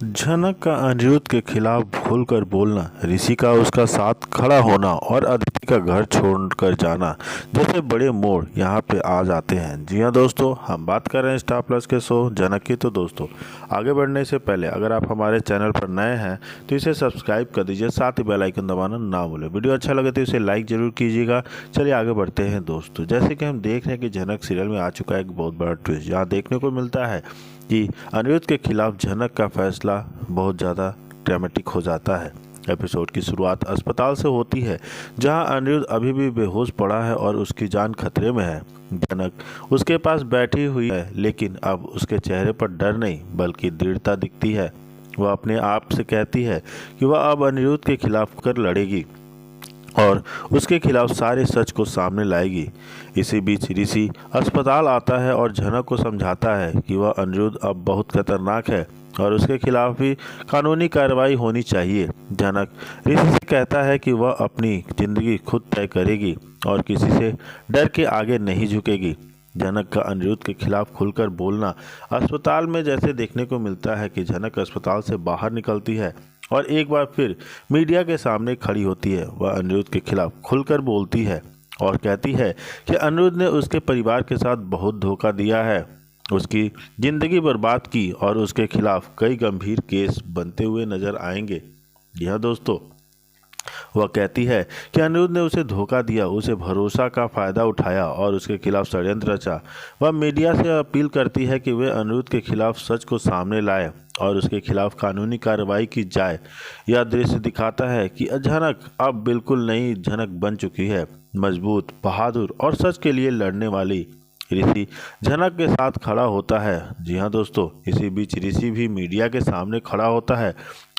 झनक का अनिरुद्ध के खिलाफ खुलकर बोलना, ऋषि का उसका साथ खड़ा होना और अदिति का घर छोड़कर जाना जैसे बड़े मोड़ यहाँ पे आ जाते हैं। जी हाँ दोस्तों, हम बात कर रहे हैं स्टार प्लस के शो झनक की। तो दोस्तों, आगे बढ़ने से पहले अगर आप हमारे चैनल पर नए हैं तो इसे सब्सक्राइब कर दीजिए, साथ ही बेल आइकन दबाना ना भूलें। वीडियो अच्छा लगे तो इसे लाइक जरूर कीजिएगा। चलिए आगे बढ़ते हैं दोस्तों। जैसे कि हम देख रहे हैं कि झनक सीरियल में आ चुका है एक बहुत बड़ा ट्विस्ट, जहाँ देखने को मिलता है कि अनिरुद्ध के खिलाफ झनक का फैसला बहुत ज़्यादा ड्रामेटिक हो जाता है। एपिसोड की शुरुआत अस्पताल से होती है, जहां अनिरुद्ध अभी भी बेहोश पड़ा है और उसकी जान खतरे में है। झनक उसके पास बैठी हुई है, लेकिन अब उसके चेहरे पर डर नहीं बल्कि दृढ़ता दिखती है। वह अपने आप से कहती है कि वह अब अनिरुद्ध के खिलाफ कर लड़ेगी और उसके खिलाफ सारे सच को सामने लाएगी। इसी बीच ऋषि अस्पताल आता है और झनक को समझाता है कि वह अनिरुद्ध अब बहुत खतरनाक है और उसके खिलाफ भी कानूनी कार्रवाई होनी चाहिए। झनक ऋषि से कहता है कि वह अपनी जिंदगी खुद तय करेगी और किसी से डर के आगे नहीं झुकेगी। झनक का अनिरुद्ध के खिलाफ खुलकर बोलना अस्पताल में जैसे देखने को मिलता है कि झनक अस्पताल से बाहर निकलती है और एक बार फिर मीडिया के सामने खड़ी होती है। वह अनिरुद्ध के खिलाफ खुलकर बोलती है और कहती है कि अनिरुद्ध ने उसके परिवार के साथ बहुत धोखा दिया है, उसकी ज़िंदगी बर्बाद की और उसके खिलाफ कई गंभीर केस बनते हुए नजर आएंगे। यह दोस्तों, वह कहती है कि अनिरुद्ध ने उसे धोखा दिया, उसे भरोसा का फ़ायदा उठाया और उसके खिलाफ षड्यंत्र रचा। वह मीडिया से अपील करती है कि वे अनिरुद्ध के खिलाफ सच को सामने लाए और उसके खिलाफ कानूनी कार्रवाई की जाए। यह दृश्य दिखाता है कि झनक अब बिल्कुल नई झनक बन चुकी है, मजबूत, बहादुर और सच के लिए लड़ने वाली। ऋषि झनक के साथ खड़ा होता है। जी हाँ दोस्तों, इसी बीच ऋषि भी मीडिया के सामने खड़ा होता है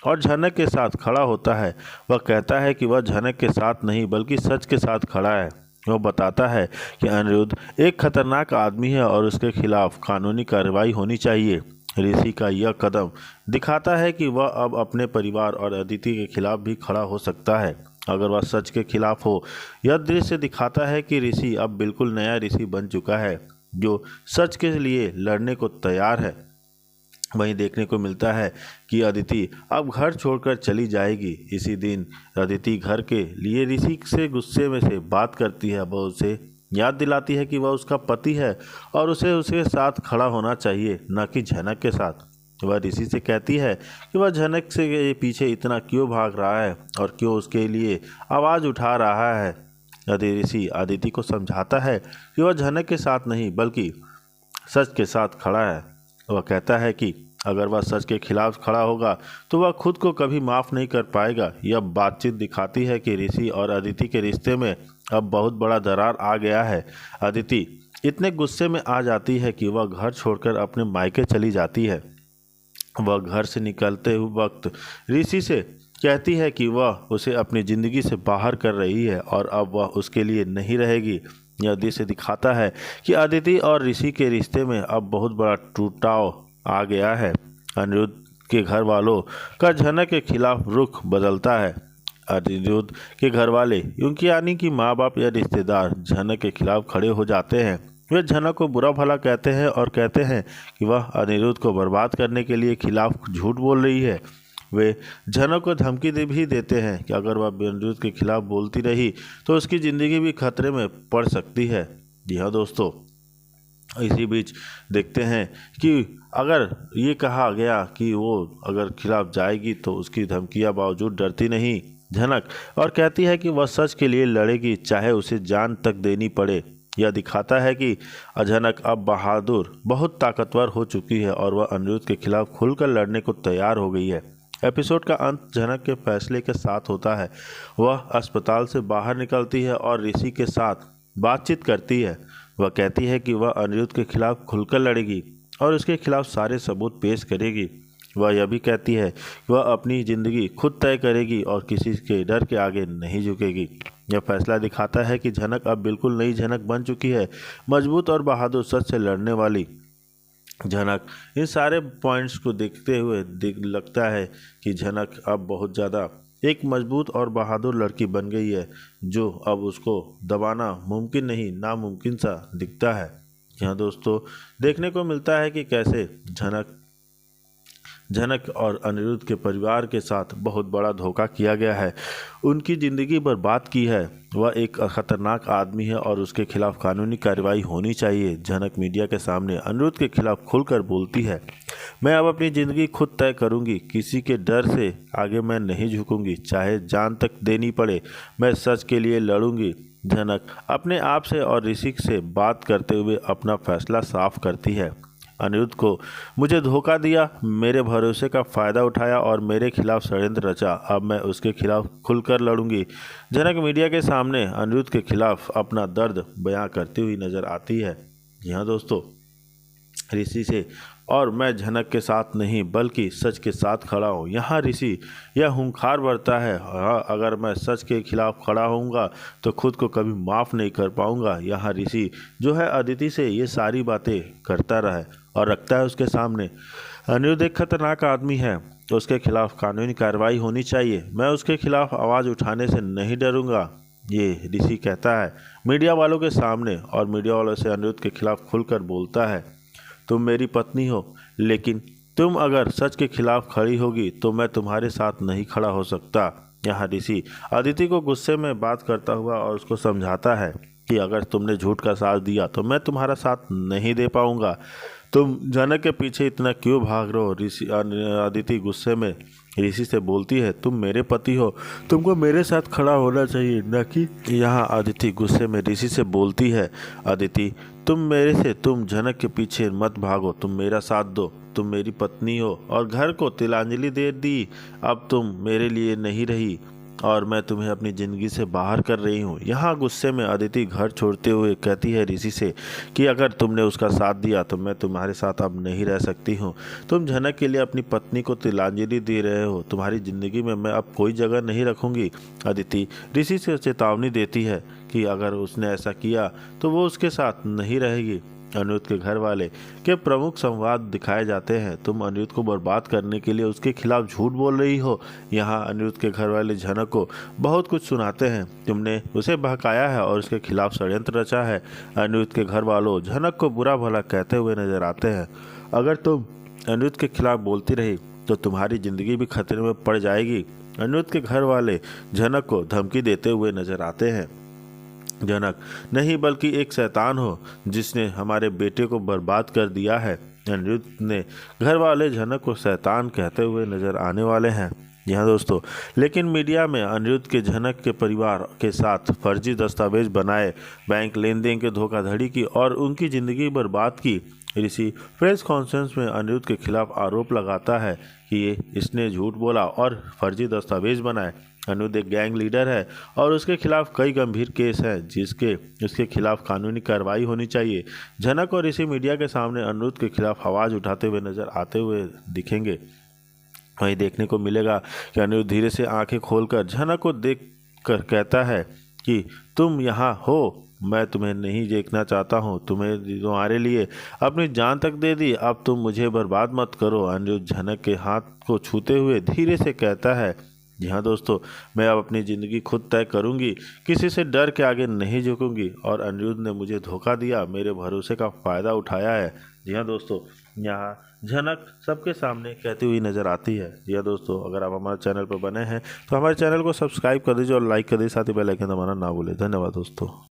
और झनक के साथ खड़ा होता है। वह कहता है कि वह झनक के साथ नहीं बल्कि सच के साथ खड़ा है। वह बताता है कि अनिरुद्ध एक खतरनाक आदमी है और उसके खिलाफ कानूनी कार्रवाई होनी चाहिए। ऋषि का यह कदम दिखाता है कि वह अब अपने परिवार और अदिति के खिलाफ भी खड़ा हो सकता है अगर वह सच के खिलाफ हो। यह दृश्य दिखाता है कि ऋषि अब बिल्कुल नया ऋषि बन चुका है, जो सच के लिए लड़ने को तैयार है। वहीं देखने को मिलता है कि अदिति अब घर छोड़कर चली जाएगी। इसी दिन अदिति घर के लिए ऋषि से गुस्से में से बात करती है। वह उसे याद दिलाती है कि वह उसका पति है और उसे उसके साथ खड़ा होना चाहिए, न कि झनक के साथ। वह ऋषि से कहती है कि वह झनक से पीछे इतना क्यों भाग रहा है और क्यों उसके लिए आवाज़ उठा रहा है। ऋषि अदिति को समझाता है कि वह झनक के साथ नहीं बल्कि सच के साथ खड़ा है। वह कहता है कि अगर वह सच के खिलाफ खड़ा होगा तो वह खुद को कभी माफ़ नहीं कर पाएगा। यह बातचीत दिखाती है कि ऋषि और अदिति के रिश्ते में अब बहुत बड़ा दरार आ गया है। अदिति इतने गुस्से में आ जाती है कि वह घर छोड़कर अपने मायके चली जाती है। वह घर से निकलते वक्त ऋषि से कहती है कि वह उसे अपनी ज़िंदगी से बाहर कर रही है और अब वह उसके लिए नहीं रहेगी। यह दृश्य दिखाता है कि अदिति और ऋषि के रिश्ते में अब बहुत बड़ा टूटाव आ गया है। अनिरुद्ध के घर वालों का झनक के खिलाफ रुख बदलता है। अनिरुद्ध के घर वाले, क्योंकि यानी कि माँ बाप या रिश्तेदार, झनक के खिलाफ खड़े हो जाते हैं। वे झनक को बुरा भला कहते हैं और कहते हैं कि वह अनिरुद्ध को बर्बाद करने के लिए खिलाफ झूठ बोल रही है। वे झनक को धमकी भी देते हैं कि अगर वह अनिरुद्ध के खिलाफ बोलती रही तो उसकी ज़िंदगी भी खतरे में पड़ सकती है। जी हाँ दोस्तों, इसी बीच देखते हैं कि अगर ये कहा गया कि वो अगर खिलाफ जाएगी तो उसकी धमकियां बावजूद डरती नहीं झनक और कहती है कि वह सच के लिए लड़ेगी, चाहे उसे जान तक देनी पड़े। यह दिखाता है कि झनक अब बहादुर, बहुत ताकतवर हो चुकी है और वह अनिरुद्ध के खिलाफ खुलकर लड़ने को तैयार हो गई है। एपिसोड का अंत झनक के फैसले के साथ होता है। वह अस्पताल से बाहर निकलती है और ऋषि के साथ बातचीत करती है। वह कहती है कि वह अनिरुद्ध के खिलाफ खुलकर लड़ेगी और उसके खिलाफ सारे सबूत पेश करेगी। वह यह भी कहती है कि वह अपनी ज़िंदगी खुद तय करेगी और किसी के डर के आगे नहीं झुकेगी। यह फैसला दिखाता है कि झनक अब बिल्कुल नई झनक बन चुकी है, मजबूत और बहादुर, सच से लड़ने वाली झनक। इन सारे पॉइंट्स को देखते हुए लगता है कि झनक अब बहुत ज़्यादा एक मजबूत और बहादुर लड़की बन गई है, जो अब उसको दबाना मुमकिन नहीं, नामुमकिन सा दिखता है। यहाँ दोस्तों देखने को मिलता है कि कैसे झनक झनक और अनिरुद्ध के परिवार के साथ बहुत बड़ा धोखा किया गया है, उनकी ज़िंदगी बर्बाद की है। वह एक खतरनाक आदमी है और उसके खिलाफ कानूनी कार्रवाई होनी चाहिए। झनक मीडिया के सामने अनिरुद्ध के खिलाफ खुलकर बोलती है, मैं अब अपनी ज़िंदगी खुद तय करूंगी, किसी के डर से आगे मैं नहीं झुकूंगी, चाहे जान तक देनी पड़े, मैं सच के लिए लड़ूंगी। झनक अपने आप से और ऋषि से बात करते हुए अपना फैसला साफ करती है। अनिरुद्ध को मुझे धोखा दिया, मेरे भरोसे का फ़ायदा उठाया और मेरे खिलाफ षड्यंत्र रचा, अब मैं उसके खिलाफ खुलकर लड़ूंगी। झनक मीडिया के सामने अनिरुद्ध के खिलाफ अपना दर्द बयां करती हुई नजर आती है। जी हाँ दोस्तों, ऋषि से और मैं झनक के साथ नहीं बल्कि सच के साथ खड़ा हूँ। यहाँ ऋषि यह हुंकार भरता है, हाँ, अगर मैं सच के खिलाफ खड़ा होऊंगा तो खुद को कभी माफ़ नहीं कर पाऊंगा। यहाँ ऋषि जो है अदिति से ये सारी बातें करता रहे और रखता है उसके सामने। अनिरुद्ध एक खतरनाक आदमी है, तो उसके खिलाफ कानूनी कार्रवाई होनी चाहिए, मैं उसके खिलाफ आवाज़ उठाने से नहीं डरूंगा, ये ऋषि कहता है मीडिया वालों के सामने। और मीडिया वालों से अनिरुद्ध के खिलाफ खुलकर बोलता है, तुम मेरी पत्नी हो, लेकिन तुम अगर सच के खिलाफ खड़ी होगी तो मैं तुम्हारे साथ नहीं खड़ा हो सकता। यहाँ ऋषि अदिति को गुस्से में बात करता हुआ और उसको समझाता है कि अगर तुमने झूठ का साथ दिया तो मैं तुम्हारा साथ नहीं दे पाऊंगा। तुम झनक के पीछे इतना क्यों भाग रहे हो? ऋषि अदिति गुस्से में ऋषि से बोलती है, तुम मेरे पति हो, तुमको मेरे साथ खड़ा होना चाहिए, न कि। यहाँ अदिति गुस्से में ऋषि से बोलती है, अदिति तुम झनक के पीछे मत भागो, तुम मेरा साथ दो, तुम मेरी पत्नी हो और घर को तिलांजलि दे दी, अब तुम मेरे लिए नहीं रही और मैं तुम्हें अपनी ज़िंदगी से बाहर कर रही हूँ। यहाँ गुस्से में अदिति घर छोड़ते हुए कहती है ऋषि से कि अगर तुमने उसका साथ दिया तो मैं तुम्हारे साथ अब नहीं रह सकती हूँ। तुम झनक के लिए अपनी पत्नी को तिलांजलि दे रहे हो, तुम्हारी ज़िंदगी में मैं अब कोई जगह नहीं रखूँगी। अदिति ऋषि से चेतावनी देती है कि अगर उसने ऐसा किया तो वो उसके साथ नहीं रहेगी। अनिरुद्ध के घर वाले के प्रमुख संवाद दिखाए जाते हैं, तुम अनिरुद्ध को बर्बाद करने के लिए उसके खिलाफ झूठ बोल रही हो। यहाँ अनिरुद्ध के घर वाले झनक को बहुत कुछ सुनाते हैं, तुमने उसे बहकाया है और उसके खिलाफ षड्यंत्र रचा है। अनिरुद्ध के घर वालों झनक को बुरा भला कहते हुए नजर आते हैं, अगर तुम अनिरुद्ध के खिलाफ बोलती रही तो तुम्हारी जिंदगी भी खतरे में पड़ जाएगी। अनिरुद्ध के घर वाले झनक को धमकी देते हुए नजर आते हैं, झनक नहीं बल्कि एक शैतान हो जिसने हमारे बेटे को बर्बाद कर दिया है। अनिरुद्ध ने घर वाले झनक को शैतान कहते हुए नजर आने वाले हैं। यहाँ दोस्तों, लेकिन मीडिया में अनिरुद्ध के झनक के परिवार के साथ फर्जी दस्तावेज बनाए, बैंक लेन देन के धोखाधड़ी की और उनकी ज़िंदगी बर्बाद की। ऋषि प्रेस कॉन्फ्रेंस में अनिरुद्ध के खिलाफ आरोप लगाता है कि इसने झूठ बोला और फर्जी दस्तावेज बनाए। अनिरुद्ध एक गैंग लीडर है और उसके खिलाफ कई गंभीर केस हैं जिसके उसके खिलाफ कानूनी कार्रवाई होनी चाहिए। झनक और ऋषि मीडिया के सामने अनिरुद्ध के खिलाफ आवाज़ उठाते हुए नजर आते हुए दिखेंगे। वहीं देखने को मिलेगा कि अनिरुद्ध धीरे से आंखें खोलकर झनक को देख कर कहता है कि तुम यहाँ हो, मैं तुम्हें नहीं देखना चाहता हूँ, तुम्हारे लिए अपनी जान तक दे दी, अब तुम मुझे बर्बाद मत करो। अनिरुद्ध झनक के हाथ को छूते हुए धीरे से कहता है, जी हाँ दोस्तों, मैं अब अपनी ज़िंदगी खुद तय करूंगी, किसी से डर के आगे नहीं झुकूंगी और अनिरुद्ध ने मुझे धोखा दिया, मेरे भरोसे का फ़ायदा उठाया है। जी हाँ दोस्तों, यहाँ झनक सबके सामने कहती हुई नज़र आती है। जी हाँ दोस्तों, अगर आप हमारे चैनल पर बने हैं तो हमारे चैनल को सब्सक्राइब कर दीजिए और लाइक कर दीजिए, साथ ही बेल आइकन दबाना ना भूलें। धन्यवाद दोस्तों।